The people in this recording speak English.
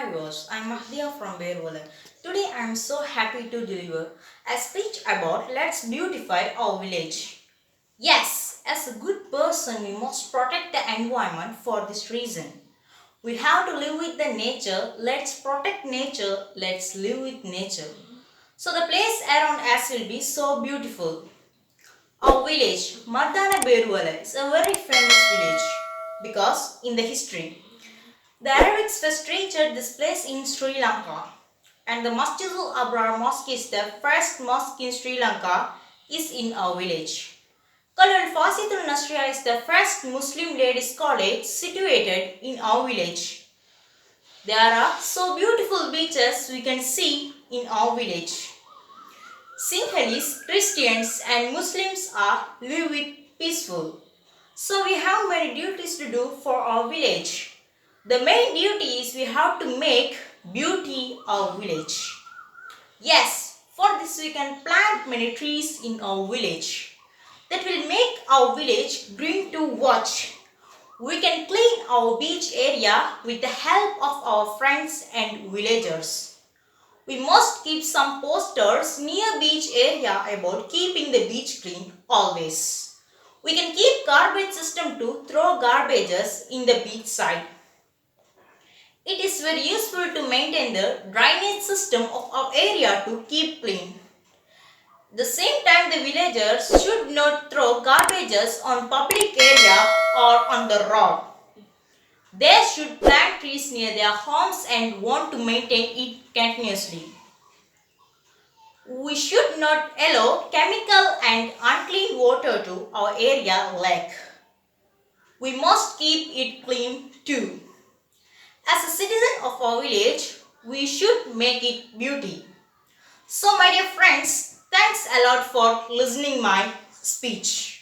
Hi viewers, I am MAHDIYA from Beautify. Today I am so happy to deliver a speech about let's beautify our village. Yes, as a good person we must protect the environment for this reason. We have to live with the nature, let's protect nature, let's live with nature. So the place around us will be so beautiful. Our village, Beautify, is a very famous village because in the history the Arabics first reached this place in Sri Lanka, and the Masjidul Abrar Mosque is the first mosque in Sri Lanka is in our village. Kalal Fasitul Nasriya is the first Muslim ladies college situated in our village. There are so beautiful beaches we can see in our village. Sinhalese, Christians and Muslims are live with peaceful. So we have many duties to do for our village. The main duty is we have to make beauty our village. Yes, for this we can plant many trees in our village. That will make our village green to watch. We can clean our beach area with the help of our friends and villagers. We must keep some posters near beach area about keeping the beach clean always. We can keep garbage system to throw garbages in the beach side. It is very useful to maintain the drainage system of our area to keep clean. At the same time, the villagers should not throw garbages on public area or on the road. They should plant trees near their homes and want to maintain it continuously. We should not allow chemical and unclean water to our area lake. We must keep it clean too. As a citizen of our village, we should make it beauty. So my dear friends, thanks a lot for listening my speech.